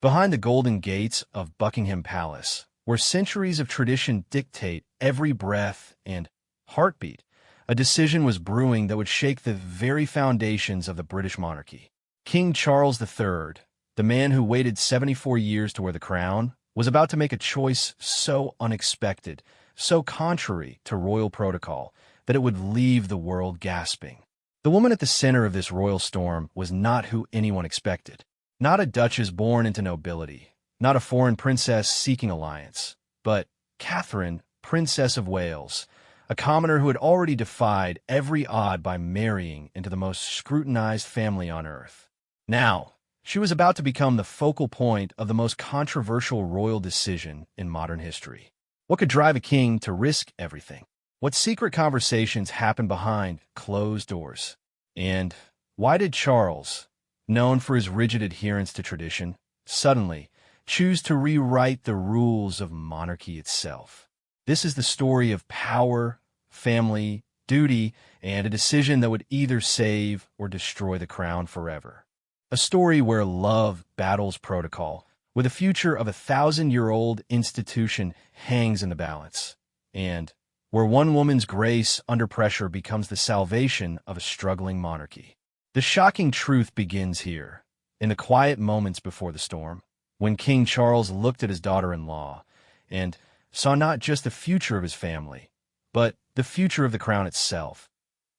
Behind the golden gates of Buckingham Palace, where centuries of tradition dictate every breath and heartbeat, a decision was brewing that would shake the very foundations of the British monarchy. King Charles III, the man who waited 74 years to wear the crown, was about to make a choice so unexpected, so contrary to royal protocol, that it would leave the world gasping. The woman at the center of this royal storm was not who anyone expected. Not a duchess born into nobility, not a foreign princess seeking alliance, but Catherine, Princess of Wales, a commoner who had already defied every odd by marrying into the most scrutinized family on earth. Now, she was about to become the focal point of the most controversial royal decision in modern history. What could drive a king to risk everything? What secret conversations happened behind closed doors? And why did Charles, known for his rigid adherence to tradition, suddenly choose to rewrite the rules of monarchy itself? This is the story of power, family, duty, and a decision that would either save or destroy the crown forever. A story where love battles protocol, where the future of a 1,000-year-old institution hangs in the balance, and where one woman's grace under pressure becomes the salvation of a struggling monarchy. The shocking truth begins here, in the quiet moments before the storm, when King Charles looked at his daughter-in-law and saw not just the future of his family, but the future of the crown itself.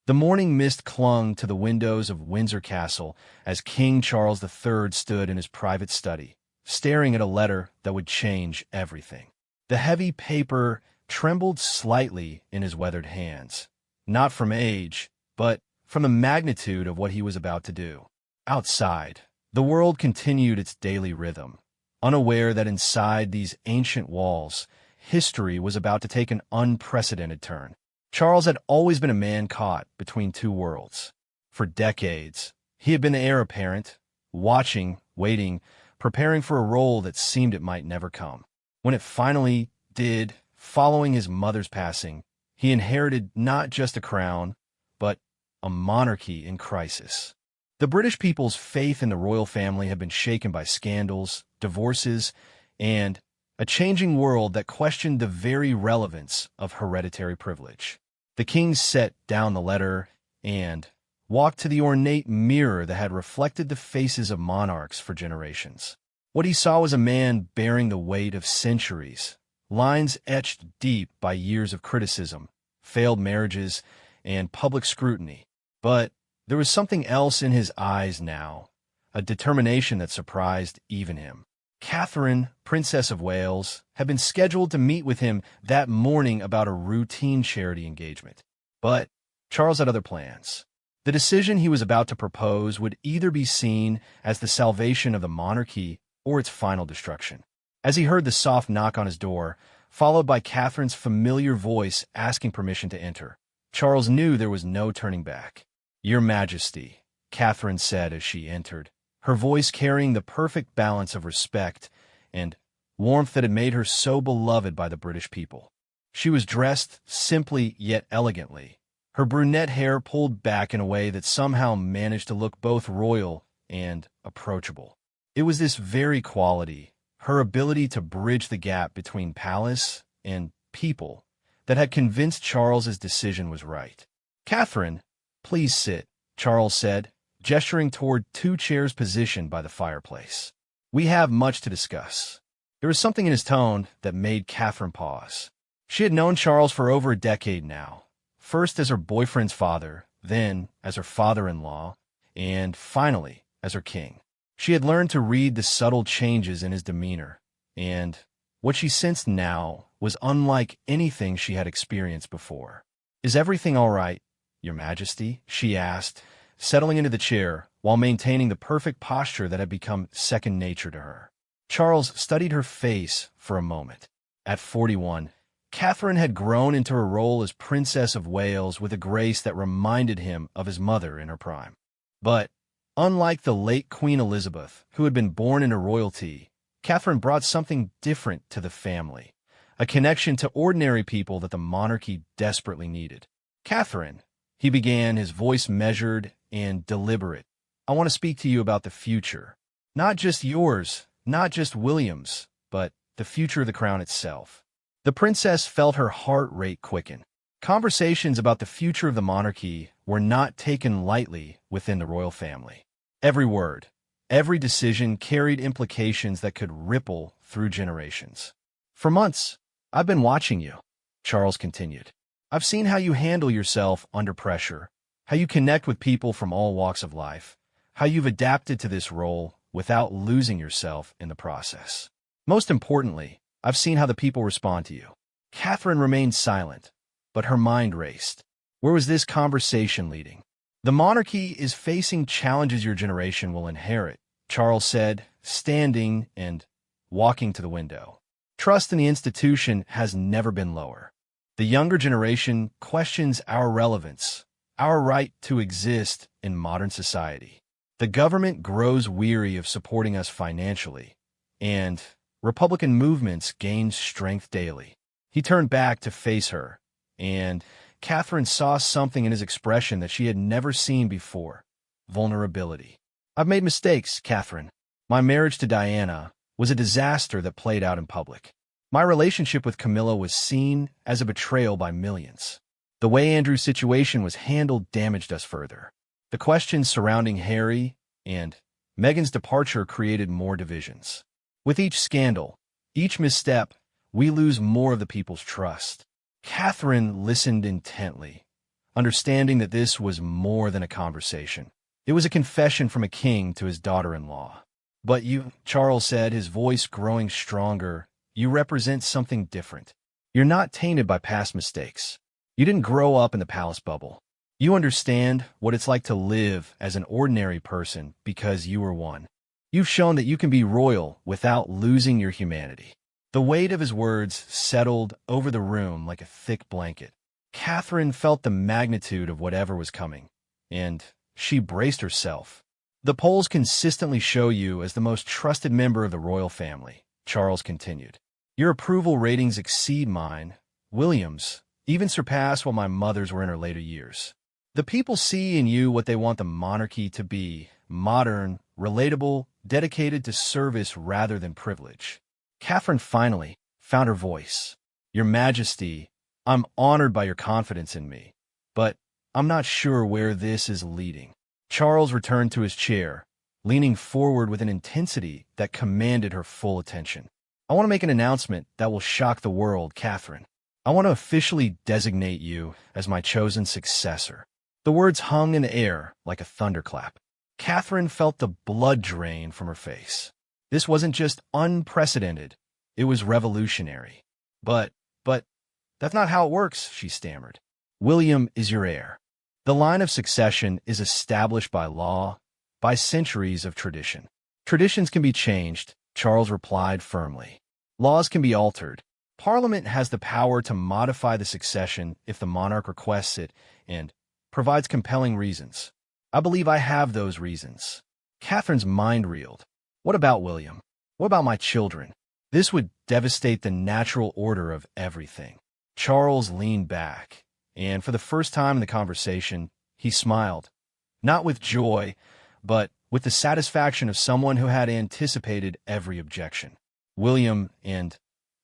The morning mist clung to the windows of Windsor Castle as King Charles III stood in his private study, staring at a letter that would change everything. The heavy paper trembled slightly in his weathered hands, not from age, but from the magnitude of what he was about to do. Outside, the world continued its daily rhythm, unaware that inside these ancient walls, history was about to take an unprecedented turn. Charles had always been a man caught between two worlds. For decades, he had been the heir apparent, watching, waiting, preparing for a role that seemed it might never come. When it finally did, following his mother's passing, he inherited not just a crown, but a monarchy in crisis. The British people's faith in the royal family had been shaken by scandals, divorces, and a changing world that questioned the very relevance of hereditary privilege. The king set down the letter and walked to the ornate mirror that had reflected the faces of monarchs for generations. What he saw was a man bearing the weight of centuries, lines etched deep by years of criticism, failed marriages, and public scrutiny. But there was something else in his eyes now, a determination that surprised even him. Catherine, Princess of Wales, had been scheduled to meet with him that morning about a routine charity engagement. But Charles had other plans. The decision he was about to propose would either be seen as the salvation of the monarchy or its final destruction. As he heard the soft knock on his door, followed by Catherine's familiar voice asking permission to enter, Charles knew there was no turning back. "Your Majesty," Catherine said as she entered, her voice carrying the perfect balance of respect and warmth that had made her so beloved by the British people. She was dressed simply yet elegantly, her brunette hair pulled back in a way that somehow managed to look both royal and approachable. It was this very quality, her ability to bridge the gap between palace and people, that had convinced Charles's decision was right. "Catherine, please sit," Charles said, gesturing toward two chairs positioned by the fireplace. "We have much to discuss." There was something in his tone that made Catherine pause. She had known Charles for over a decade now, first as her boyfriend's father, then as her father-in-law, and finally as her king. She had learned to read the subtle changes in his demeanor, and what she sensed now was unlike anything she had experienced before. "Is everything all right, Your Majesty?" she asked, settling into the chair while maintaining the perfect posture that had become second nature to her. Charles studied her face for a moment. At 41, Catherine had grown into her role as Princess of Wales with a grace that reminded him of his mother in her prime. But unlike the late Queen Elizabeth, who had been born into royalty, Catherine brought something different to the family, a connection to ordinary people that the monarchy desperately needed. "Catherine," he began, his voice measured and deliberate, "I want to speak to you about the future. Not just yours, not just William's, but the future of the crown itself. The princess felt her heart rate quicken. Conversations about the future of the monarchy were not taken lightly within the royal family. Every word, every decision carried implications that could ripple through generations. For months, I've been watching you, Charles continued. I've seen how you handle yourself under pressure, how you connect with people from all walks of life, how you've adapted to this role without losing yourself in the process. Most importantly, I've seen how the people respond to you. Catherine remained silent, but her mind raced. Where was this conversation leading? The monarchy is facing challenges your generation will inherit, Charles said, standing and walking to the window. Trust in the institution has never been lower. The younger generation questions our relevance, our right to exist in modern society. The government grows weary of supporting us financially, and Republican movements gain strength daily. He turned back to face her, and Catherine saw something in his expression that she had never seen before: vulnerability. I've made mistakes, Catherine. My marriage to Diana was a disaster that played out in public. My relationship with Camilla was seen as a betrayal by millions. The way Andrew's situation was handled damaged us further. The questions surrounding Harry and Meghan's departure created more divisions. With each scandal, each misstep, we lose more of the people's trust. Catherine listened intently, understanding that this was more than a conversation. It was a confession from a king to his daughter-in-law. But you, Charles said, his voice growing stronger, you represent something different. You're not tainted by past mistakes. You didn't grow up in the palace bubble. You understand what it's like to live as an ordinary person because you were one. You've shown that you can be royal without losing your humanity. The weight of his words settled over the room like a thick blanket. Catherine felt the magnitude of whatever was coming, and she braced herself. The polls consistently show you as the most trusted member of the royal family, Charles continued. Your approval ratings exceed mine, William's, even surpass what my mother's were in her later years. The people see in you what they want the monarchy to be: modern, relatable, dedicated to service rather than privilege. Catherine finally found her voice. Your Majesty, I'm honored by your confidence in me, but I'm not sure where this is leading. Charles returned to his chair, leaning forward with an intensity that commanded her full attention. I want to make an announcement that will shock the world, Catherine. I want to officially designate you as my chosen successor. The words hung in the air like a thunderclap. Catherine felt the blood drain from her face. This wasn't just unprecedented, it was revolutionary. But that's not how it works, she stammered. William is your heir. The line of succession is established by law, by centuries of tradition. Traditions can be changed, Charles replied firmly. Laws can be altered. Parliament has the power to modify the succession if the monarch requests it and provides compelling reasons. I believe I have those reasons. Catherine's mind reeled. What about William? What about my children? This would devastate the natural order of everything. Charles leaned back, and for the first time in the conversation, he smiled. Not with joy, but with the satisfaction of someone who had anticipated every objection. William and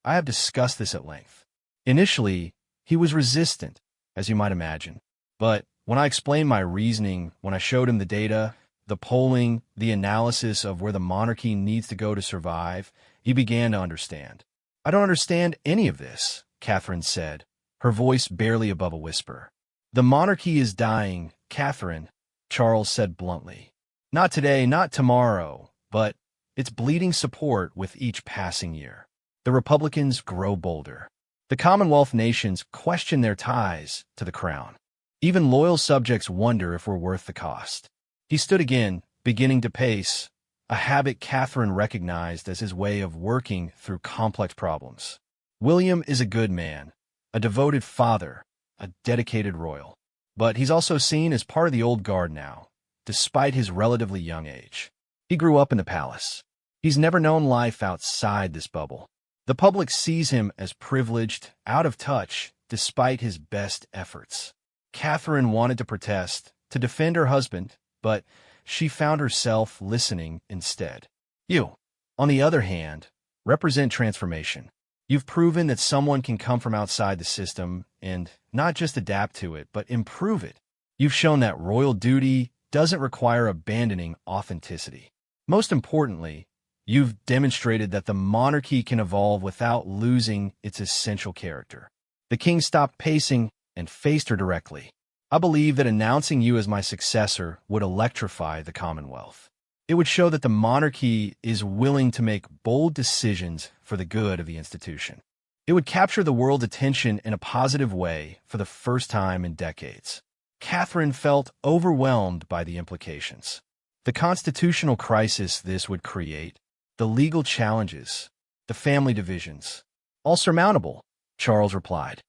I have discussed this at length. Initially, he was resistant, as you might imagine. But when I explained my reasoning, when I showed him the data, the polling, the analysis of where the monarchy needs to go to survive, he began to understand. I don't understand any of this, Catherine said, her voice barely above a whisper. The monarchy is dying, Catherine, Charles said bluntly. Not today, not tomorrow, but it's bleeding support with each passing year. The Republicans grow bolder. The Commonwealth nations question their ties to the crown. Even loyal subjects wonder if we're worth the cost. He stood again, beginning to pace, a habit Catherine recognized as his way of working through complex problems. William is a good man, a devoted father, a dedicated royal. But he's also seen as part of the old guard now, despite his relatively young age. He grew up in the palace. He's never known life outside this bubble. The public sees him as privileged, out of touch, despite his best efforts. Catherine wanted to protest, to defend her husband, but she found herself listening instead. You on the other hand, represent transformation. You've proven that someone can come from outside the system and not just adapt to it, but improve it. You've shown that royal duty doesn't require abandoning authenticity. Most importantly, you've demonstrated that the monarchy can evolve without losing its essential character. The king stopped pacing and faced her directly. I believe that announcing you as my successor would electrify the Commonwealth. It would show that the monarchy is willing to make bold decisions for the good of the institution. It would capture the world's attention in a positive way for the first time in decades. Catherine felt overwhelmed by the implications. The constitutional crisis this would create, the legal challenges, the family divisions, all surmountable, Charles replied.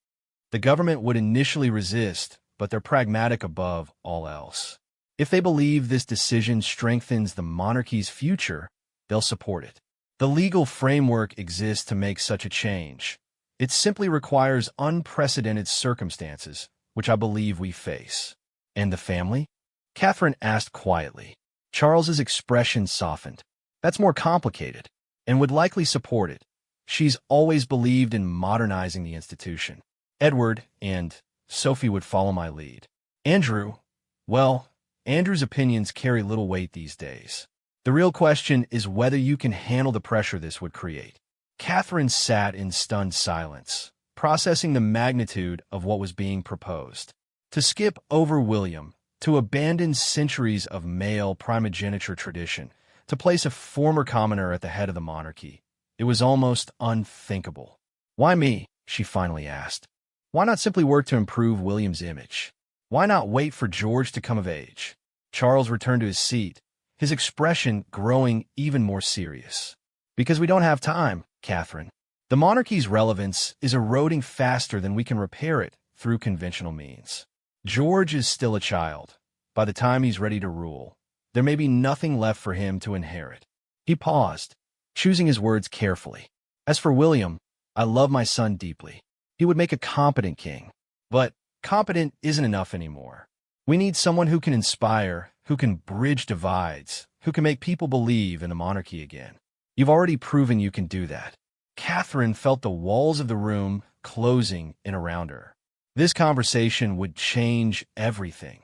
The government would initially resist, but they're pragmatic above all else. If they believe this decision strengthens the monarchy's future, they'll support it. The legal framework exists to make such a change. It simply requires unprecedented circumstances, which I believe we face. And the family? Catherine asked quietly. Charles's expression softened. That's more complicated, and would likely support it. She's always believed in modernizing the institution. Edward and Sophie would follow my lead. Andrew, well, Andrew's opinions carry little weight these days. The real question is whether you can handle the pressure this would create. Catherine sat in stunned silence, processing the magnitude of what was being proposed. To skip over William, to abandon centuries of male primogeniture tradition, to place a former commoner at the head of the monarchy, it was almost unthinkable. Why me? She finally asked. Why not simply work to improve William's image? Why not wait for George to come of age? Charles returned to his seat, his expression growing even more serious. Because we don't have time, Catherine. The monarchy's relevance is eroding faster than we can repair it through conventional means. George is still a child. By the time he's ready to rule, there may be nothing left for him to inherit. He paused, choosing his words carefully. As for William, I love my son deeply. He would make a competent king. But competent isn't enough anymore. We need someone who can inspire, who can bridge divides, who can make people believe in the monarchy again. You've already proven you can do that. Catherine felt the walls of the room closing in around her. This conversation would change everything.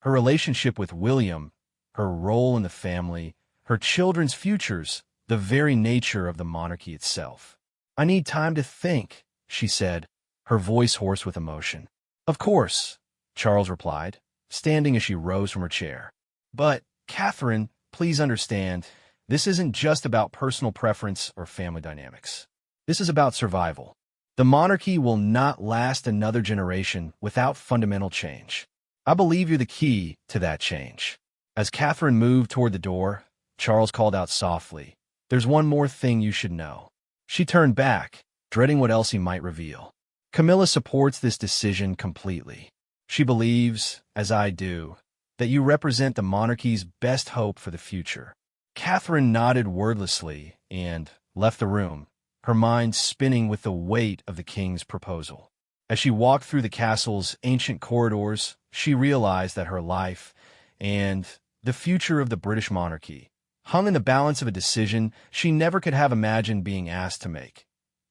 Her relationship with William, her role in the family, her children's futures, the very nature of the monarchy itself. I need time to think, she said, her voice hoarse with emotion. Of course, Charles replied, standing as she rose from her chair. But, Catherine, please understand, this isn't just about personal preference or family dynamics. This is about survival. The monarchy will not last another generation without fundamental change. I believe you're the key to that change. As Catherine moved toward the door, Charles called out softly, There's one more thing you should know. She turned back, dreading what else he might reveal. Camilla supports this decision completely. She believes, as I do, that you represent the monarchy's best hope for the future. Catherine nodded wordlessly and left the room, her mind spinning with the weight of the king's proposal. As she walked through the castle's ancient corridors, she realized that her life and the future of the British monarchy hung in the balance of a decision she never could have imagined being asked to make.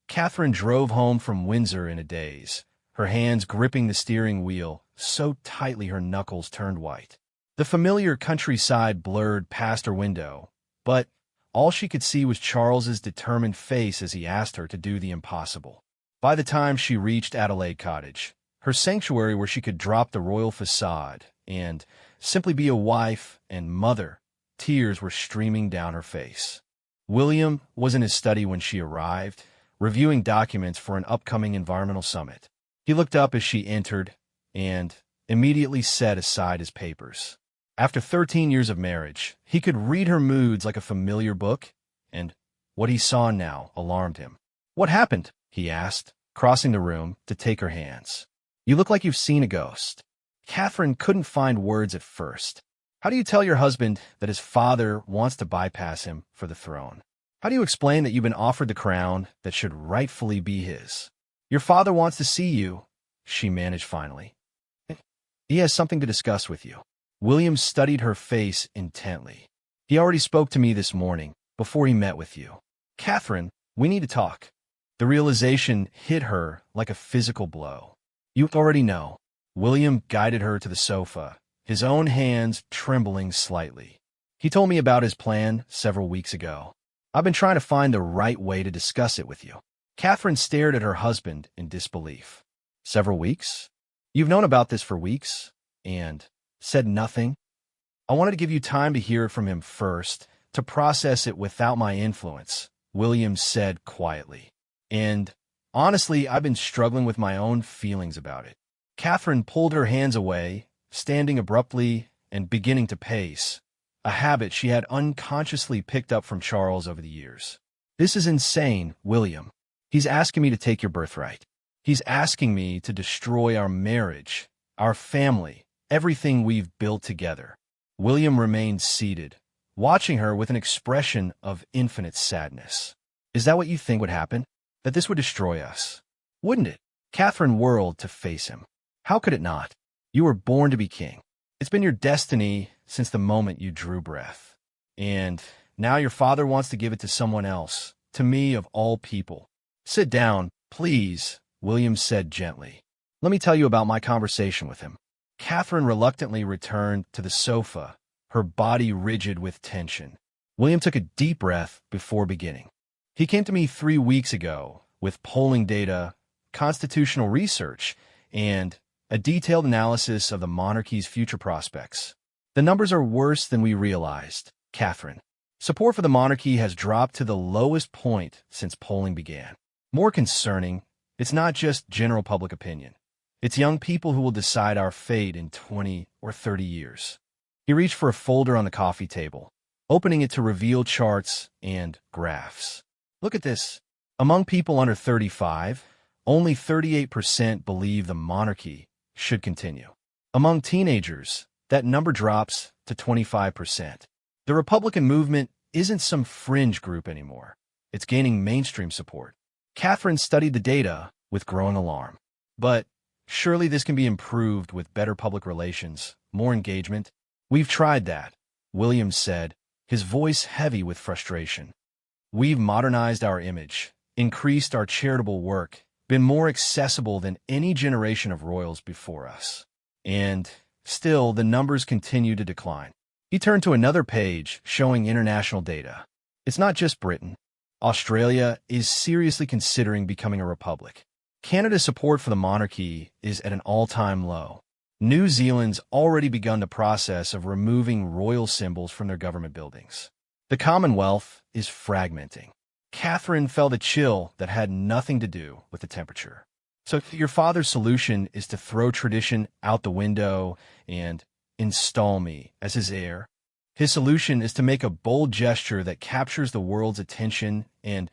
Catherine drove home from Windsor in a daze, her hands gripping the steering wheel so tightly her knuckles turned white. The familiar countryside blurred past her window, but all she could see was Charles's determined face as he asked her to do the impossible. By the time she reached Adelaide Cottage, her sanctuary where she could drop the royal facade and simply be a wife and mother, tears were streaming down her face. William was in his study when she arrived, reviewing documents for an upcoming environmental summit. He looked up as she entered and immediately set aside his papers. After 13 years of marriage, he could read her moods like a familiar book, and what he saw now alarmed him. What happened? He asked, crossing the room to take her hands. You look like you've seen a ghost. Catherine couldn't find words at first. How do you tell your husband that his father wants to bypass him for the throne? How do you explain that you've been offered the crown that should rightfully be his? Your father wants to see you, she managed finally. He has something to discuss with you. William studied her face intently. He already spoke to me this morning, before he met with you. Catherine, we need to talk. The realization hit her like a physical blow. You already know. William guided her to the sofa, his own hands trembling slightly. He told me about his plan several weeks ago. I've been trying to find the right way to discuss it with you. Catherine stared at her husband in disbelief. Several weeks? You've known about this for weeks? And said nothing? I wanted to give you time to hear it from him first, to process it without my influence, William said quietly. And honestly, I've been struggling with my own feelings about it. Catherine pulled her hands away, standing abruptly and beginning to pace, a habit she had unconsciously picked up from Charles over the years. This is insane, William. He's asking me to take your birthright. He's asking me to destroy our marriage, our family, everything we've built together. William remained seated, watching her with an expression of infinite sadness. Is that what you think would happen? That this would destroy us? Wouldn't it? Catherine whirled to face him. How could it not? You were born to be king. It's been your destiny since the moment you drew breath. And now your father wants to give it to someone else, to me of all people. Sit down, please, William said gently. Let me tell you about my conversation with him. Catherine reluctantly returned to the sofa, her body rigid with tension. William took a deep breath before beginning. He came to me 3 weeks ago with polling data, constitutional research, and a detailed analysis of the monarchy's future prospects. The numbers are worse than we realized, Catherine. Support for the monarchy has dropped to the lowest point since polling began. More concerning, it's not just general public opinion. It's young people who will decide our fate in 20 or 30 years. He reached for a folder on the coffee table, opening it to reveal charts and graphs. Look at this. Among people under 35, only 38% believe the monarchy should continue. Among teenagers, that number drops to 25%. The Republican movement isn't some fringe group anymore. It's gaining mainstream support. Catherine studied the data with growing alarm. But surely this can be improved with better public relations, more engagement. We've tried that, William said, his voice heavy with frustration. We've modernized our image, increased our charitable work, been more accessible than any generation of royals before us. And still, the numbers continue to decline. He turned to another page showing international data. It's not just Britain. Australia is seriously considering becoming a republic. Canada's support for the monarchy is at an all-time low. New Zealand's already begun the process of removing royal symbols from their government buildings. The Commonwealth is fragmenting. Catherine felt a chill that had nothing to do with the temperature. So your father's solution is to throw tradition out the window and install me as his heir. His solution is to make a bold gesture that captures the world's attention and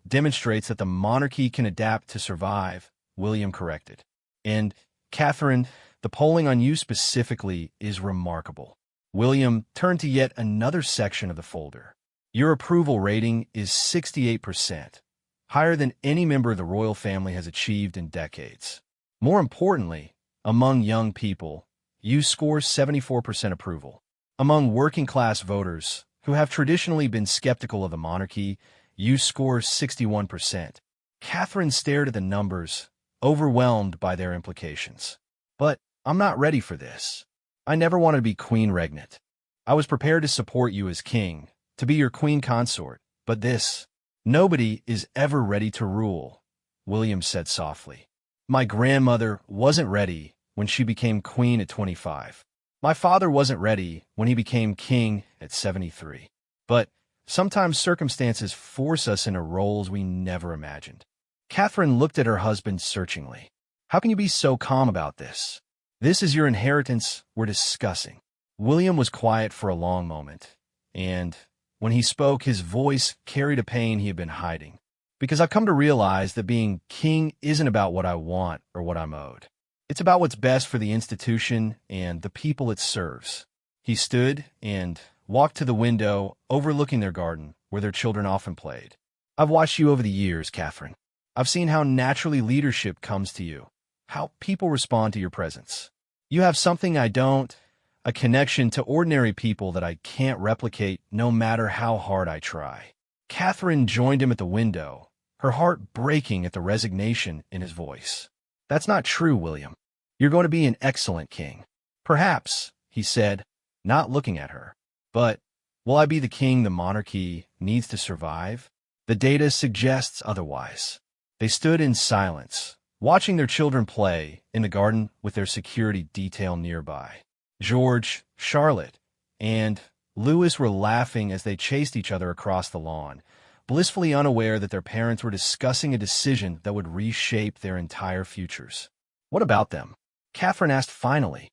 demonstrates that the monarchy can adapt to survive, William corrected. And, Catherine, the polling on you specifically is remarkable. William turned to yet another section of the folder. Your approval rating is 68%, higher than any member of the royal family has achieved in decades. More importantly, among young people, you score 74% approval. Among working-class voters, who have traditionally been skeptical of the monarchy, you score 61%. Catherine stared at the numbers, overwhelmed by their implications. But I'm not ready for this. I never wanted to be queen regnant. I was prepared to support you as king, to be your queen consort, but this, nobody is ever ready to rule, William said softly. My grandmother wasn't ready when she became queen at 25. My father wasn't ready when he became king at 73. But sometimes circumstances force us into roles we never imagined. Catherine looked at her husband searchingly. How can you be so calm about this? This is your inheritance we're discussing. William was quiet for a long moment, and when he spoke, his voice carried a pain he had been hiding. Because I've come to realize that being king isn't about what I want or what I'm owed. It's about what's best for the institution and the people it serves. He stood and walked to the window overlooking their garden, where their children often played. I've watched you over the years, Catherine. I've seen how naturally leadership comes to you, how people respond to your presence. You have something I don't, a connection to ordinary people that I can't replicate no matter how hard I try. Catherine joined him at the window, her heart breaking at the resignation in his voice. That's not true, William. You're going to be an excellent king. Perhaps, he said, not looking at her. But will I be the king the monarchy needs to survive? The data suggests otherwise. They stood in silence, watching their children play in the garden with their security detail nearby. George, Charlotte, and Louis were laughing as they chased each other across the lawn, blissfully unaware that their parents were discussing a decision that would reshape their entire futures. What about them? Catherine asked finally.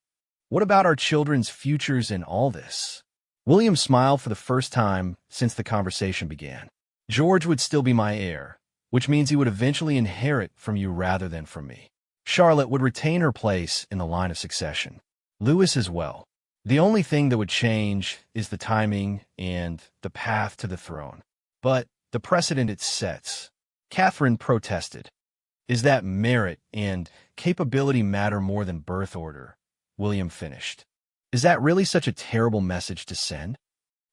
What about our children's futures in all this? William smiled for the first time since the conversation began. George would still be my heir, which means he would eventually inherit from you rather than from me. Charlotte would retain her place in the line of succession. Louis as well. The only thing that would change is the timing and the path to the throne. But the precedent it sets. Catherine protested. Is that merit and capability matter more than birth order? William finished. Is that really such a terrible message to send?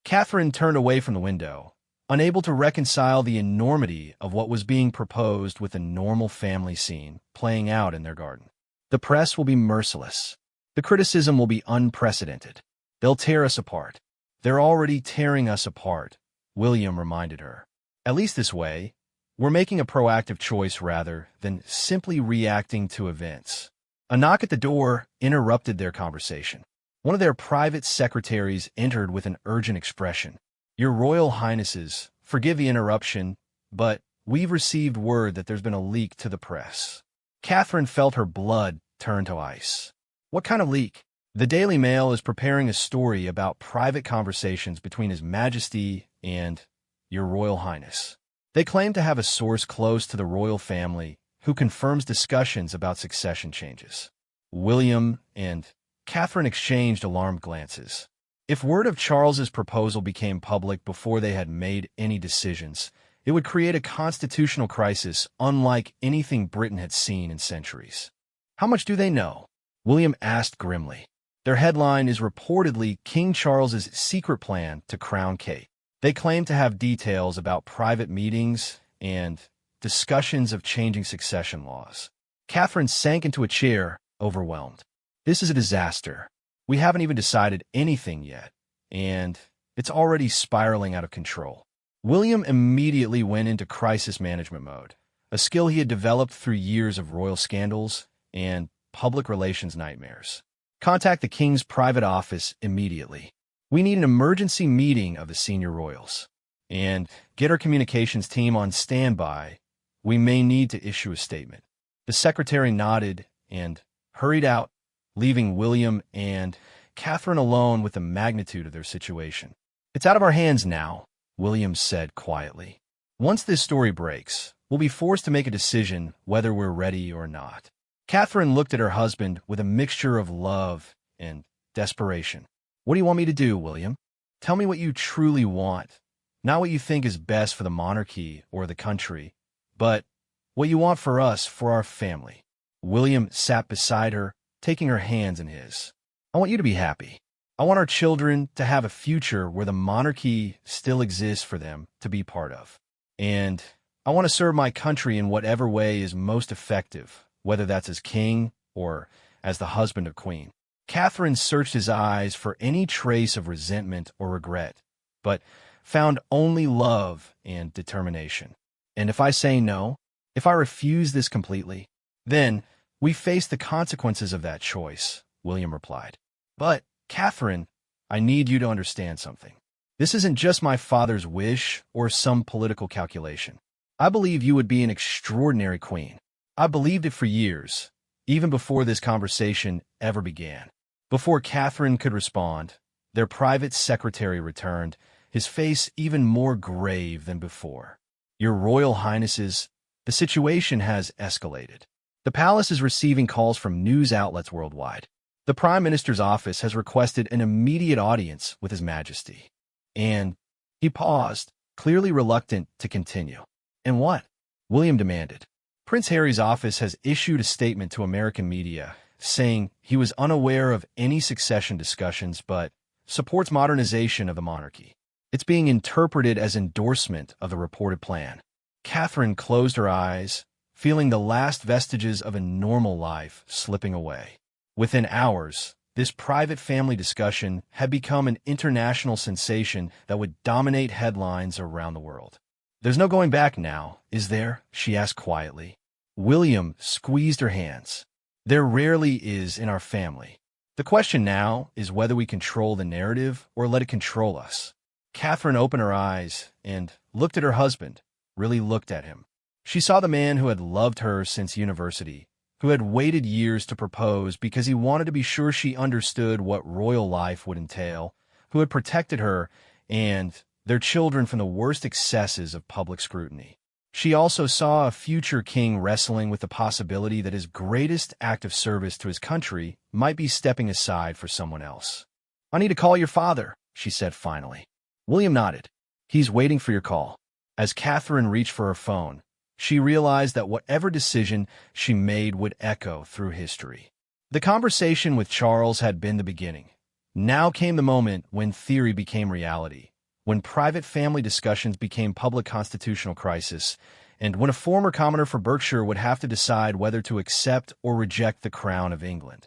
Catherine turned away from the window, unable to reconcile the enormity of what was being proposed with a normal family scene playing out in their garden. The press will be merciless. The criticism will be unprecedented. They'll tear us apart. They're already tearing us apart, William reminded her. At least this way, we're making a proactive choice rather than simply reacting to events. A knock at the door interrupted their conversation. One of their private secretaries entered with an urgent expression. Your Royal Highnesses, forgive the interruption, but we've received word that there's been a leak to the press. Catherine felt her blood turn to ice. What kind of leak? The Daily Mail is preparing a story about private conversations between His Majesty and Your Royal Highness. They claim to have a source close to the royal family who confirms discussions about succession changes. William and Catherine exchanged alarmed glances. If word of Charles's proposal became public before they had made any decisions, it would create a constitutional crisis unlike anything Britain had seen in centuries. How much do they know? William asked grimly. Their headline is reportedly King Charles's secret plan to crown Kate. They claim to have details about private meetings and discussions of changing succession laws. Catherine sank into a chair, overwhelmed. This is a disaster. We haven't even decided anything yet, and it's already spiraling out of control. William immediately went into crisis management mode, a skill he had developed through years of royal scandals and public relations nightmares. Contact the King's private office immediately. We need an emergency meeting of the senior royals. And get our communications team on standby. We may need to issue a statement. The secretary nodded and hurried out, leaving William and Catherine alone with the magnitude of their situation. It's out of our hands now, William said quietly. Once this story breaks, we'll be forced to make a decision whether we're ready or not. Catherine looked at her husband with a mixture of love and desperation. What do you want me to do, William? Tell me what you truly want. Not what you think is best for the monarchy or the country, but what you want for us, for our family. William sat beside her, taking her hands in his. I want you to be happy. I want our children to have a future where the monarchy still exists for them to be part of. And I want to serve my country in whatever way is most effective, whether that's as king or as the husband of Queen. Catherine searched his eyes for any trace of resentment or regret, but found only love and determination. And if I say no, if I refuse this completely, then we face the consequences of that choice, William replied. But, Catherine, I need you to understand something. This isn't just my father's wish or some political calculation. I believe you would be an extraordinary queen. I believed it for years, even before this conversation ever began. Before Catherine could respond, their private secretary returned, his face even more grave than before. Your Royal Highnesses, the situation has escalated. The palace is receiving calls from news outlets worldwide. The Prime Minister's office has requested an immediate audience with His Majesty. And he paused, clearly reluctant to continue. And what? William demanded. Prince Harry's office has issued a statement to American media saying he was unaware of any succession discussions but supports modernization of the monarchy. It's being interpreted as endorsement of the reported plan. Catherine closed her eyes, feeling the last vestiges of a normal life slipping away. Within hours, this private family discussion had become an international sensation that would dominate headlines around the world. "There's no going back now, is there?" she asked quietly. William squeezed her hands. "There rarely is in our family. The question now is whether we control the narrative or let it control us." Catherine opened her eyes and looked at her husband, really looked at him. She saw the man who had loved her since university, who had waited years to propose because he wanted to be sure she understood what royal life would entail, who had protected her and their children from the worst excesses of public scrutiny. She also saw a future king wrestling with the possibility that his greatest act of service to his country might be stepping aside for someone else. "I need to call your father," she said finally. William nodded. "He's waiting for your call." As Catherine reached for her phone, she realized that whatever decision she made would echo through history. The conversation with Charles had been the beginning. Now came the moment when theory became reality, when private family discussions became public constitutional crisis, and when a former commoner for Berkshire would have to decide whether to accept or reject the crown of England.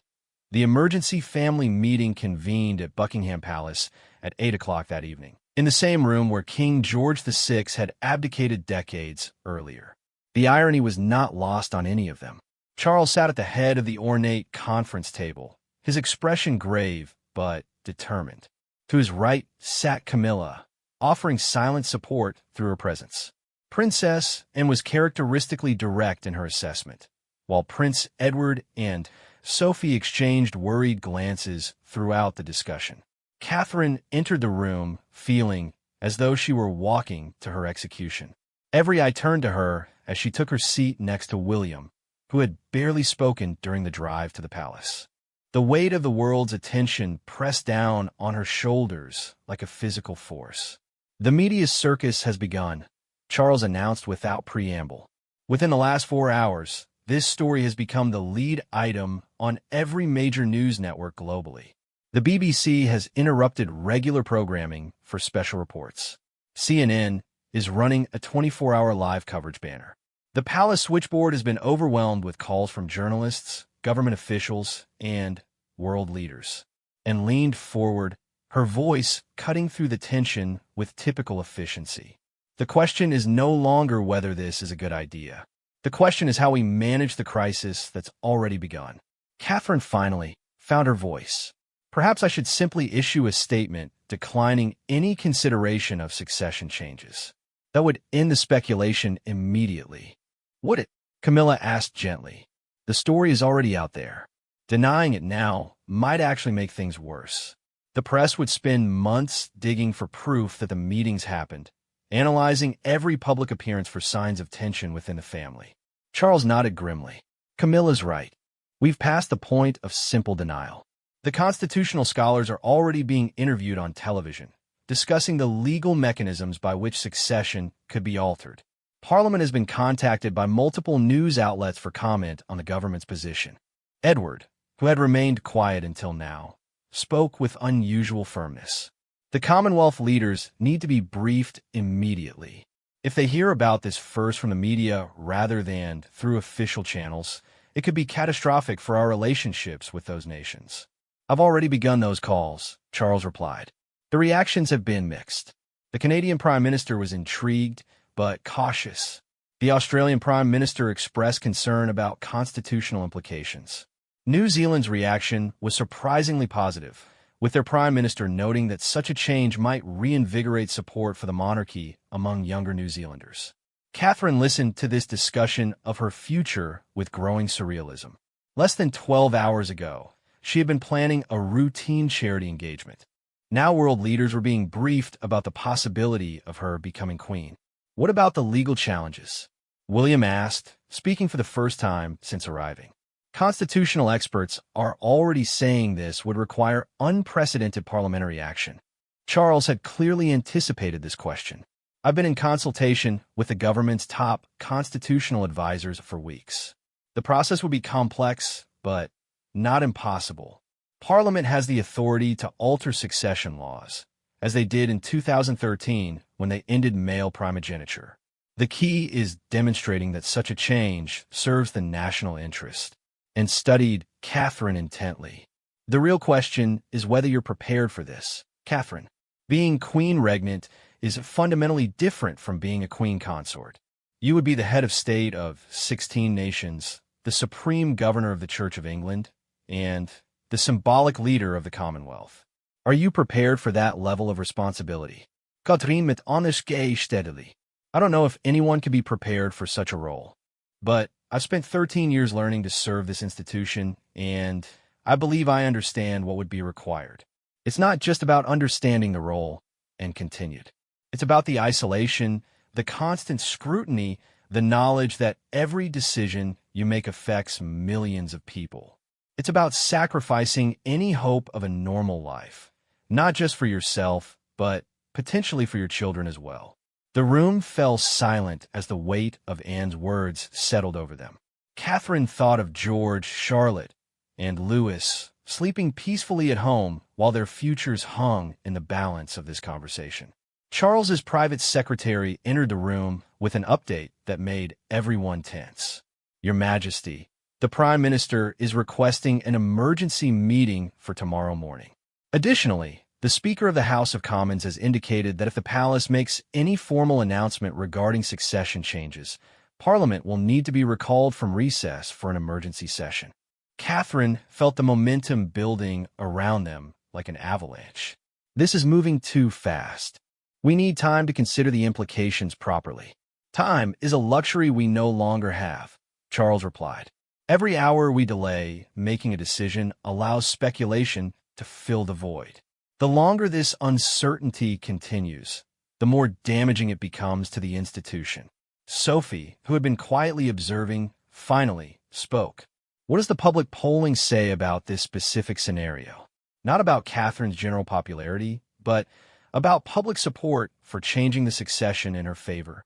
The emergency family meeting convened at Buckingham Palace at 8 o'clock that evening, in the same room where King George VI had abdicated decades earlier. The irony was not lost on any of them. Charles sat at the head of the ornate conference table, his expression grave but determined. To his right sat Camilla, offering silent support through her presence. Princess Anne was characteristically direct in her assessment, while Prince Edward and Sophie exchanged worried glances throughout the discussion. Catherine entered the room feeling as though she were walking to her execution. Every eye turned to her as she took her seat next to William, who had barely spoken during the drive to the palace. The weight of the world's attention pressed down on her shoulders like a physical force. "The media circus has begun," Charles announced without preamble. Within the last 4 hours, this story has become the lead item on every major news network globally. The BBC has interrupted regular programming for special reports. CNN is running a 24-hour live coverage banner. The palace switchboard has been overwhelmed with calls from journalists, government officials, and world leaders, and leaned forward, her voice cutting through the tension with typical efficiency. "The question is no longer whether this is a good idea. The question is how we manage the crisis that's already begun." Catherine finally found her voice. "Perhaps I should simply issue a statement declining any consideration of succession changes. That would end the speculation immediately." "Would it?" Camilla asked gently. "The story is already out there. Denying it now might actually make things worse. The press would spend months digging for proof that the meetings happened, analyzing every public appearance for signs of tension within the family." Charles nodded grimly. "Camilla's right. We've passed the point of simple denial. The constitutional scholars are already being interviewed on television, discussing the legal mechanisms by which succession could be altered. Parliament has been contacted by multiple news outlets for comment on the government's position." Edward, who had remained quiet until now, spoke with unusual firmness. "The Commonwealth leaders need to be briefed immediately. If they hear about this first from the media rather than through official channels, it could be catastrophic for our relationships with those nations." "I've already begun those calls," Charles replied. The reactions have been mixed. The Canadian Prime Minister was intrigued, but cautious. The Australian Prime Minister expressed concern about constitutional implications. New Zealand's reaction was surprisingly positive, with their Prime Minister noting that such a change might reinvigorate support for the monarchy among younger New Zealanders. Catherine listened to this discussion of her future with growing surrealism. Less than 12 hours ago, she had been planning a routine charity engagement. Now world leaders were being briefed about the possibility of her becoming queen. "What about the legal challenges?" William asked, speaking for the first time since arriving. "Constitutional experts are already saying this would require unprecedented parliamentary action." Charles had clearly anticipated this question. "I've been in consultation with the government's top constitutional advisors for weeks. The process would be complex, but not impossible. Parliament has the authority to alter succession laws, as they did in 2013 when they ended male primogeniture. The key is demonstrating that such a change serves the national interest, and studied Catherine intently. The real question is whether you're prepared for this. Catherine, being queen regnant is fundamentally different from being a queen consort. You would be the head of state of 16 nations, the supreme governor of the Church of England, and the symbolic leader of the Commonwealth. Are you prepared for that level of responsibility? Catherine met honest gaze steadily. I don't know if anyone could be prepared for such a role, but I've spent 13 years learning to serve this institution, and I believe I understand what would be required. It's not just about understanding the role, and continued. It's about the isolation, the constant scrutiny, the knowledge that every decision you make affects millions of people. It's about sacrificing any hope of a normal life, not just for yourself, but potentially for your children as well. The room fell silent as the weight of Anne's words settled over them. Catherine thought of George, Charlotte, and Louis sleeping peacefully at home while their futures hung in the balance of this conversation. Charles's private secretary entered the room with an update that made everyone tense. Your Majesty, the Prime Minister is requesting an emergency meeting for tomorrow morning. Additionally, the Speaker of the House of Commons has indicated that if the palace makes any formal announcement regarding succession changes, Parliament will need to be recalled from recess for an emergency session. Catherine felt the momentum building around them like an avalanche. This is moving too fast. We need time to consider the implications properly. Time is a luxury we no longer have, Charles replied. Every hour we delay making a decision allows speculation to fill the void. The longer this uncertainty continues, the more damaging it becomes to the institution. Sophie, who had been quietly observing, finally spoke. What does the public polling say about this specific scenario? Not about Catherine's general popularity, but about public support for changing the succession in her favor.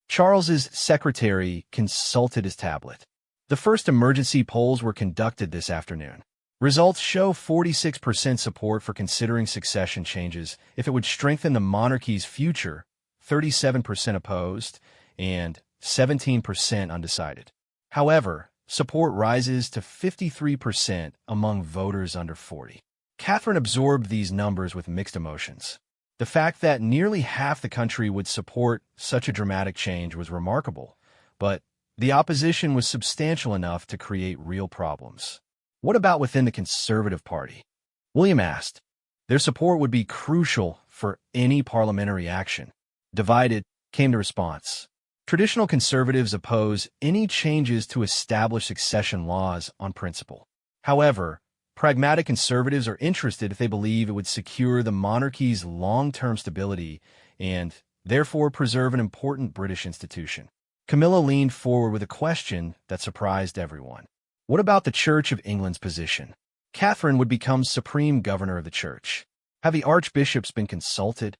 Charles's secretary consulted his tablet. The first emergency polls were conducted this afternoon. Results show 46% support for considering succession changes if it would strengthen the monarchy's future, 37% opposed, and 17% undecided. However, support rises to 53% among voters under 40. Catherine absorbed these numbers with mixed emotions. The fact that nearly half the country would support such a dramatic change was remarkable, but the opposition was substantial enough to create real problems. What about within the Conservative Party? William asked. Their support would be crucial for any parliamentary action. Divided, came the response. Traditional conservatives oppose any changes to established succession laws on principle. However, pragmatic conservatives are interested if they believe it would secure the monarchy's long-term stability and, therefore, preserve an important British institution. Camilla leaned forward with a question that surprised everyone. What about the Church of England's position? Catherine would become supreme governor of the church. Have the archbishops been consulted?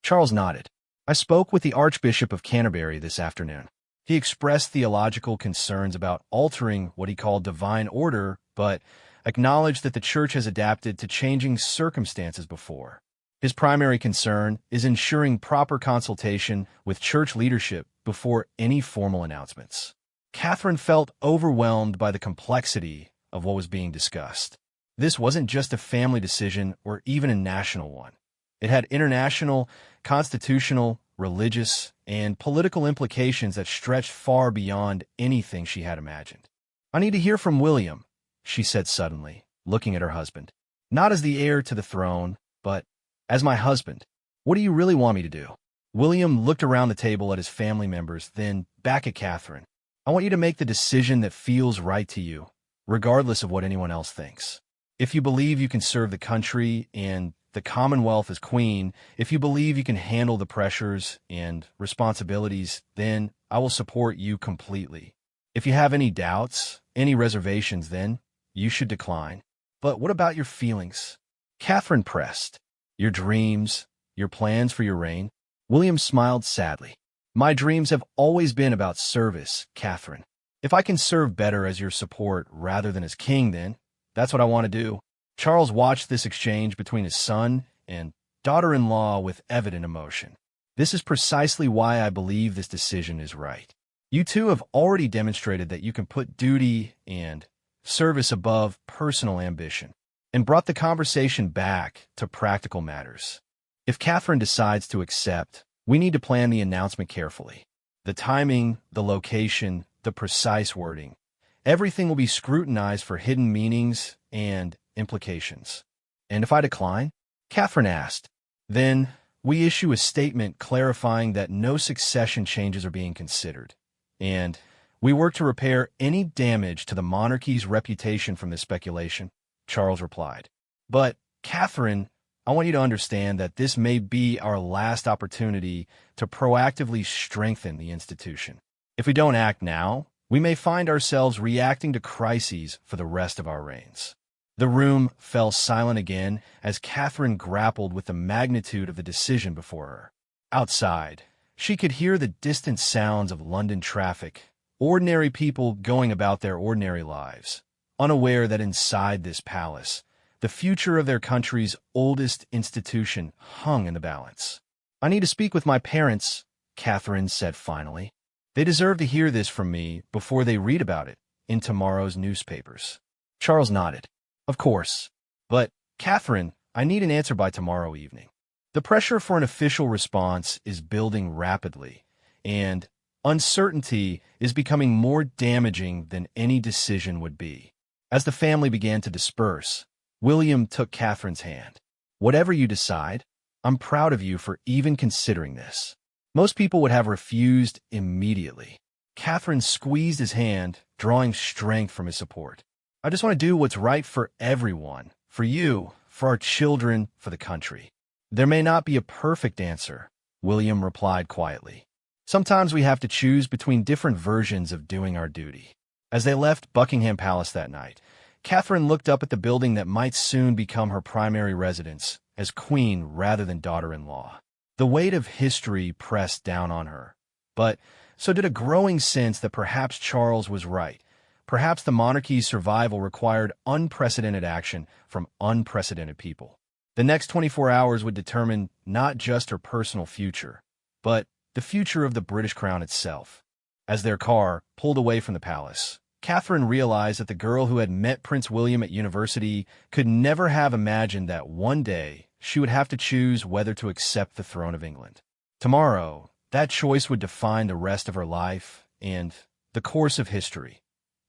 Charles nodded. I spoke with the Archbishop of Canterbury this afternoon. He expressed theological concerns about altering what he called divine order, but acknowledged that the church has adapted to changing circumstances before. His primary concern is ensuring proper consultation with church leadership before any formal announcements. Catherine felt overwhelmed by the complexity of what was being discussed. This wasn't just a family decision or even a national one. It had international, constitutional, religious, and political implications that stretched far beyond anything she had imagined. I need to hear from William, she said suddenly, looking at her husband. Not as the heir to the throne, but as my husband. What do you really want me to do? William looked around the table at his family members, then back at Catherine. I want you to make the decision that feels right to you, regardless of what anyone else thinks. If you believe you can serve the country and the Commonwealth as queen, if you believe you can handle the pressures and responsibilities, then I will support you completely. If you have any doubts, any reservations, then you should decline. But what about your feelings? Catherine pressed. Your dreams, your plans for your reign? William smiled sadly. My dreams have always been about service, Catherine. If I can serve better as your support rather than as king, then That's what I want to do." Charles watched this exchange between his son and daughter-in-law with evident emotion. "This is precisely why I believe this decision is right. You two have already demonstrated that you can put duty and service above personal ambition," and brought the conversation back to practical matters. "If Catherine decides to accept, we need to plan the announcement carefully. The timing, the location, the precise wording. Everything will be scrutinized for hidden meanings and implications." "And if I decline?" Catherine asked. "Then we issue a statement clarifying that no succession changes are being considered, and we work to repair any damage to the monarchy's reputation from this speculation," Charles replied. "But, Catherine, I want you to understand that this may be our last opportunity to proactively strengthen the institution. If we don't act now, we may find ourselves reacting to crises for the rest of our reigns." The room fell silent again as Catherine grappled with the magnitude of the decision before her. Outside, she could hear the distant sounds of London traffic, ordinary people going about their ordinary lives, unaware that inside this palace, the future of their country's oldest institution hung in the balance. "I need to speak with my parents," Catherine said finally. "They deserve to hear this from me before they read about it in tomorrow's newspapers." Charles nodded. "Of course. But, Catherine, I need an answer by tomorrow evening. The pressure for an official response is building rapidly, and uncertainty is becoming more damaging than any decision would be." As the family began to disperse, William took Catherine's hand. "Whatever you decide, I'm proud of you for even considering this. Most people would have refused immediately." Catherine squeezed his hand, drawing strength from his support. "I just want to do what's right for everyone, for you, for our children, for the country." "There may not be a perfect answer," William replied quietly. "Sometimes we have to choose between different versions of doing our duty." As they left Buckingham Palace that night, Catherine looked up at the building that might soon become her primary residence as queen rather than daughter-in-law. The weight of history pressed down on her, but so did a growing sense that perhaps Charles was right. Perhaps the monarchy's survival required unprecedented action from unprecedented people. The next 24 hours would determine not just her personal future, but the future of the British crown itself. As their car pulled away from the palace, Catherine realized that the girl who had met Prince William at university could never have imagined that one day she would have to choose whether to accept the throne of England. Tomorrow, that choice would define the rest of her life and the course of history.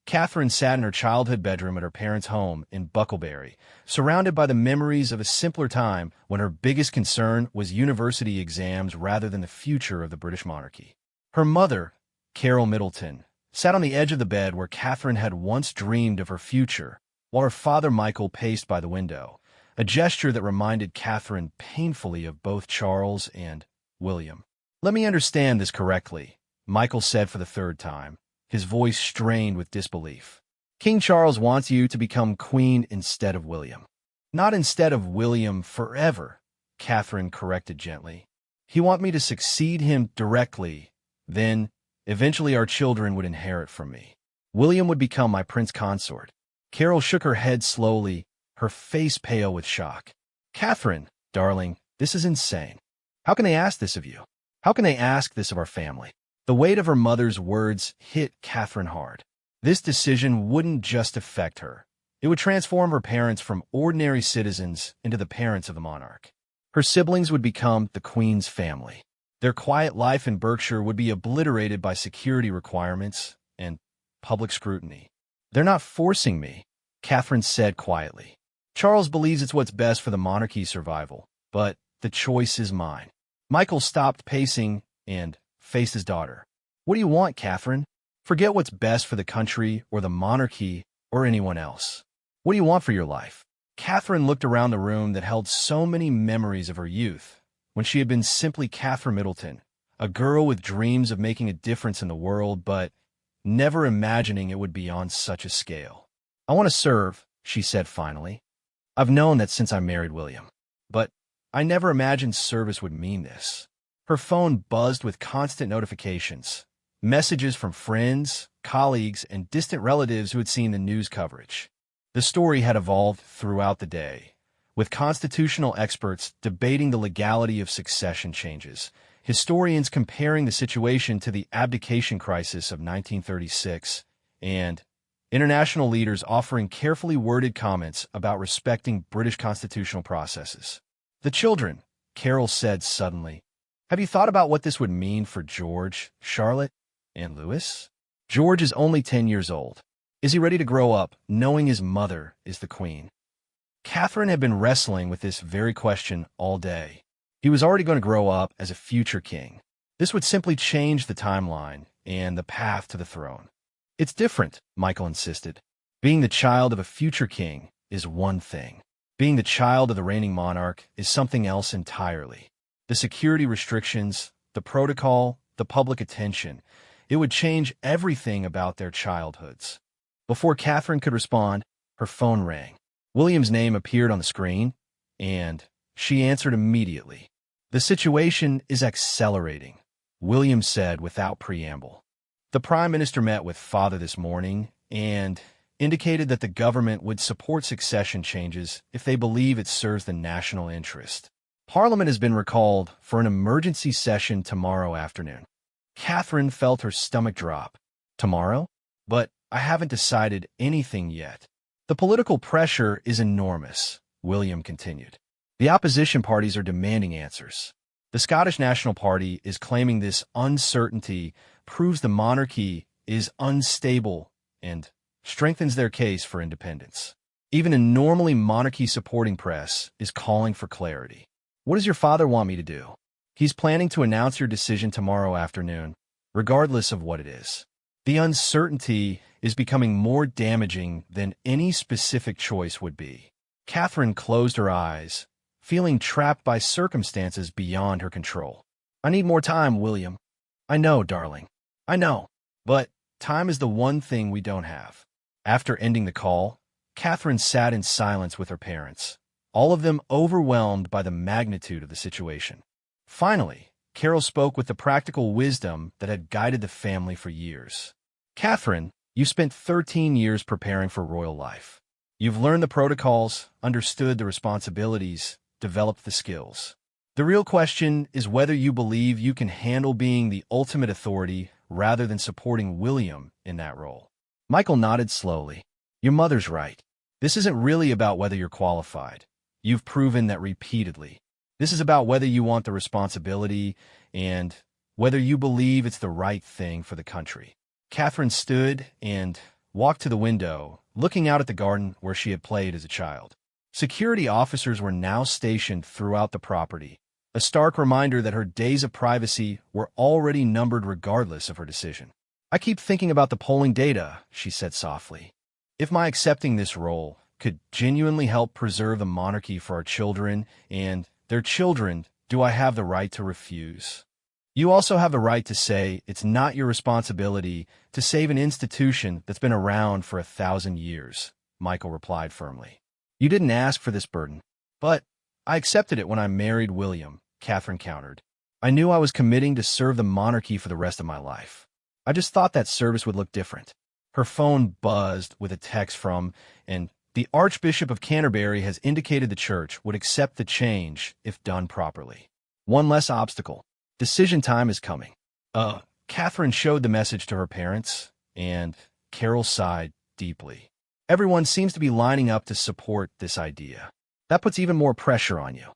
Catherine sat in her childhood bedroom at her parents' home in Bucklebury, surrounded by the memories of a simpler time when her biggest concern was university exams rather than the future of the British monarchy. Her mother, Carol Middleton, sat on the edge of the bed where Catherine had once dreamed of her future, while her father Michael paced by the window, a gesture that reminded Catherine painfully of both Charles and William. "Let me understand this correctly," Michael said for the third time, his voice strained with disbelief. "King Charles wants you to become queen instead of William." "Not instead of William forever," Catherine corrected gently. "He wants me to succeed him directly, then eventually our children would inherit from me. William would become my prince consort." Carol shook her head slowly, her face pale with shock. "Catherine, darling, this is insane. How can they ask this of you? How can they ask this of our family?" The weight of her mother's words hit Catherine hard. This decision wouldn't just affect her. It would transform her parents from ordinary citizens into the parents of the monarch. Her siblings would become the Queen's family. Their quiet life in Berkshire would be obliterated by security requirements and public scrutiny. "They're not forcing me," Catherine said quietly. "Charles believes it's what's best for the monarchy's survival, but the choice is mine." Michael stopped pacing and faced his daughter. "What do you want, Catherine? Forget what's best for the country or the monarchy or anyone else. What do you want for your life?" Catherine looked around the room that held so many memories of her youth, when she had been simply Catherine Middleton, a girl with dreams of making a difference in the world, but never imagining it would be on such a scale. "I want to serve," she said finally. "I've known that since I married William. But I never imagined service would mean this." Her phone buzzed with constant notifications, messages from friends, colleagues, and distant relatives who had seen the news coverage. The story had evolved throughout the day, with constitutional experts debating the legality of succession changes, historians comparing the situation to the abdication crisis of 1936, and international leaders offering carefully worded comments about respecting British constitutional processes. "The children," Carol said suddenly. "Have you thought about what this would mean for George, Charlotte, and Louis? George is only 10 years old. Is he ready to grow up knowing his mother is the Queen?" Catherine had been wrestling with this very question all day. He was already going to grow up as a future king. This would simply change the timeline and the path to the throne. "It's different," Michael insisted. "Being the child of a future king is one thing. Being the child of the reigning monarch is something else entirely. The security restrictions, the protocol, the public attention, it would change everything about their childhoods." Before Catherine could respond, her phone rang. William's name appeared on the screen, and she answered immediately. "The situation is accelerating," William said without preamble. "The Prime Minister met with Father this morning and indicated that the government would support succession changes if they believe it serves the national interest. Parliament has been recalled for an emergency session tomorrow afternoon." Catherine felt her stomach drop. "Tomorrow? But I haven't decided anything yet." "The political pressure is enormous," William continued. "The opposition parties are demanding answers. The Scottish National Party is claiming this uncertainty proves the monarchy is unstable and strengthens their case for independence. Even a normally monarchy-supporting press is calling for clarity. What does your father want me to do?" "He's planning to announce your decision tomorrow afternoon, regardless of what it is. The uncertainty is becoming more damaging than any specific choice would be." Catherine closed her eyes, feeling trapped by circumstances beyond her control. "I need more time, William." "I know, darling. I know. But time is the one thing we don't have." After ending the call, Catherine sat in silence with her parents, all of them overwhelmed by the magnitude of the situation. Finally, Carol spoke with the practical wisdom that had guided the family for years. "Catherine, you spent 13 years preparing for royal life. You've learned the protocols, understood the responsibilities, developed the skills. The real question is whether you believe you can handle being the ultimate authority rather than supporting William in that role." Michael nodded slowly. "Your mother's right. This isn't really about whether you're qualified. You've proven that repeatedly. This is about whether you want the responsibility and whether you believe it's the right thing for the country." Catherine stood and walked to the window, looking out at the garden where she had played as a child. Security officers were now stationed throughout the property, a stark reminder that her days of privacy were already numbered regardless of her decision. "I keep thinking about the polling data," she said softly. "If my accepting this role could genuinely help preserve the monarchy for our children and their children, do I have the right to refuse?" "You also have the right to say it's not your responsibility to save an institution that's been around for 1,000 years, Michael replied firmly. "You didn't ask for this burden." "But I accepted it when I married William," Catherine countered. "I knew I was committing to serve the monarchy for the rest of my life. I just thought that service would look different." Her phone buzzed with a text from, and the Archbishop of Canterbury has indicated the church would accept the change if done properly. One less obstacle. Decision time is coming. Catherine showed the message to her parents, and Carol sighed deeply. Everyone seems to be lining up to support this idea. That puts even more pressure on you.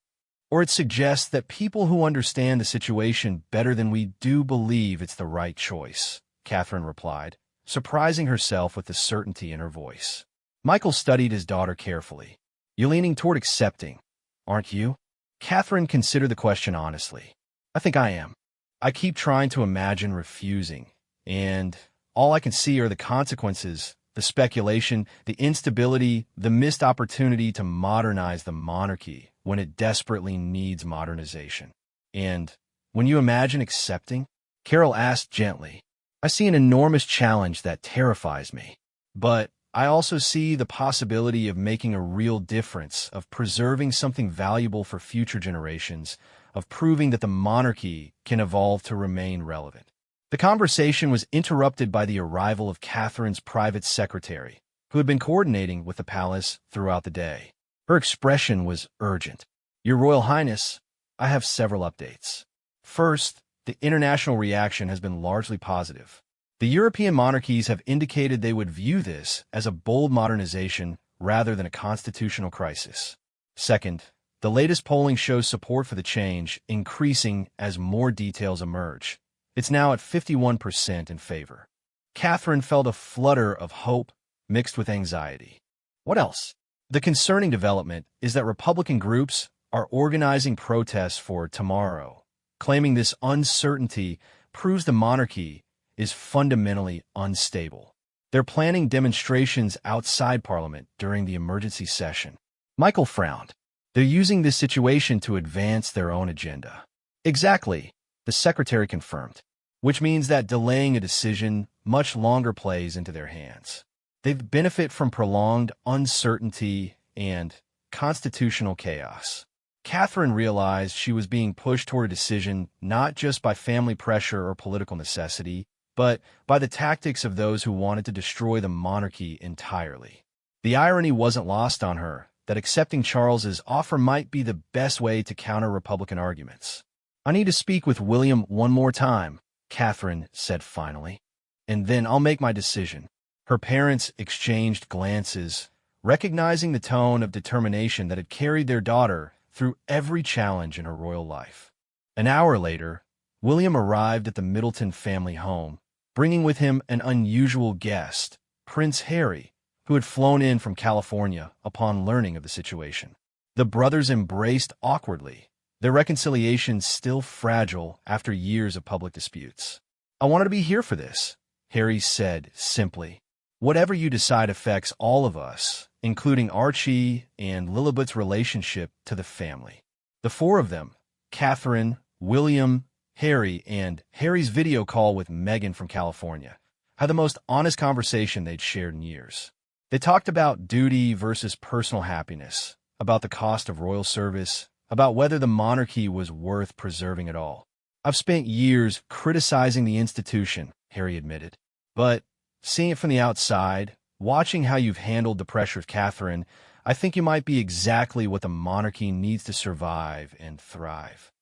Or it suggests that people who understand the situation better than we do believe it's the right choice, Catherine replied, surprising herself with the certainty in her voice. Michael studied his daughter carefully. "You're leaning toward accepting, aren't you?" Catherine considered the question honestly. "I think I am. I keep trying to imagine refusing, and all I can see are the consequences, the speculation, the instability, the missed opportunity to modernize the monarchy when it desperately needs modernization. And when you imagine accepting," Carol asked gently, "I see an enormous challenge that terrifies me. But I also see the possibility of making a real difference, of preserving something valuable for future generations, of proving that the monarchy can evolve to remain relevant." The conversation was interrupted by the arrival of Catherine's private secretary, who had been coordinating with the palace throughout the day. Her expression was urgent. "Your Royal Highness, I have several updates. First, the international reaction has been largely positive. The European monarchies have indicated they would view this as a bold modernization rather than a constitutional crisis. Second, the latest polling shows support for the change increasing as more details emerge. It's now at 51% in favor." Catherine felt a flutter of hope mixed with anxiety. What else? The concerning development is that Republican groups are organizing protests for tomorrow, claiming this uncertainty proves the monarchy is fundamentally unstable. They're planning demonstrations outside Parliament during the emergency session. Michael frowned. They're using this situation to advance their own agenda. Exactly, the secretary confirmed, which means that delaying a decision much longer plays into their hands. They benefit from prolonged uncertainty and constitutional chaos. Catherine realized she was being pushed toward a decision not just by family pressure or political necessity, but by the tactics of those who wanted to destroy the monarchy entirely. The irony wasn't lost on her that accepting Charles's offer might be the best way to counter Republican arguments. "I need to speak with William one more time," Catherine said finally, "and then I'll make my decision." Her parents exchanged glances, recognizing the tone of determination that had carried their daughter through every challenge in her royal life. An hour later, William arrived at the Middleton family home, bringing with him an unusual guest, Prince Harry, who had flown in from California upon learning of the situation. The brothers embraced awkwardly, their reconciliation still fragile after years of public disputes. "I wanted to be here for this," Harry said simply. "Whatever you decide affects all of us, including Archie and Lilibut's relationship to the family." The four of them, Catherine, William, Harry, and Harry's video call with Meghan from California, had the most honest conversation they'd shared in years. They talked about duty versus personal happiness, about the cost of royal service, about whether the monarchy was worth preserving at all. "I've spent years criticizing the institution," Harry admitted, "but seeing it from the outside, watching how you've handled the pressure of Catherine, I think you might be exactly what the monarchy needs to survive and thrive."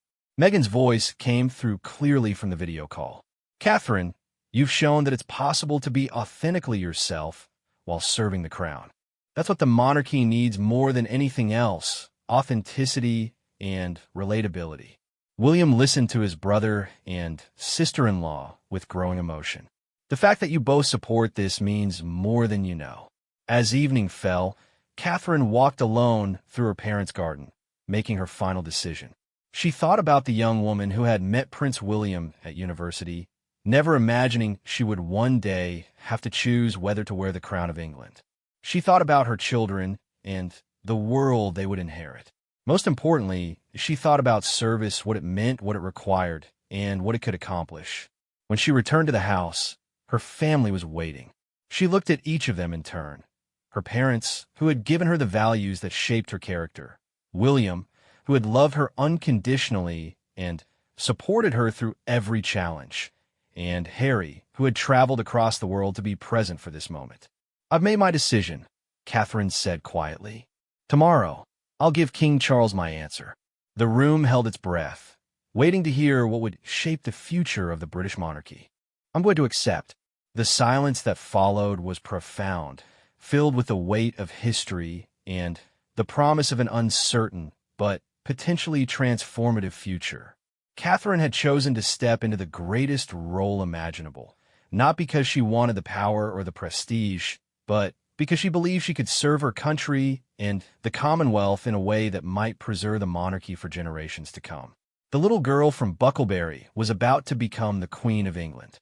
Meghan's voice came through clearly from the video call. "Catherine, you've shown that it's possible to be authentically yourself while serving the crown. That's what the monarchy needs more than anything else, authenticity and relatability." William listened to his brother and sister-in-law with growing emotion. "The fact that you both support this means more than you know." As evening fell, Catherine walked alone through her parents' garden, making her final decision. She thought about the young woman who had met Prince William at university, never imagining she would one day have to choose whether to wear the crown of England. She thought about her children and the world they would inherit. Most importantly, she thought about service, what it meant, what it required, and what it could accomplish. When she returned to the house, her family was waiting. She looked at each of them in turn. Her parents, who had given her the values that shaped her character. William, who had loved her unconditionally and supported her through every challenge. And Harry, who had traveled across the world to be present for this moment. "I've made my decision," Catherine said quietly. "Tomorrow, I'll give King Charles my answer." The room held its breath, waiting to hear what would shape the future of the British monarchy. "I'm going to accept." The silence that followed was profound, filled with the weight of history and the promise of an uncertain but potentially transformative future. Catherine had chosen to step into the greatest role imaginable, not because she wanted the power or the prestige, but because she believed she could serve her country and the Commonwealth in a way that might preserve the monarchy for generations to come. The little girl from Bucklebury was about to become the Queen of England.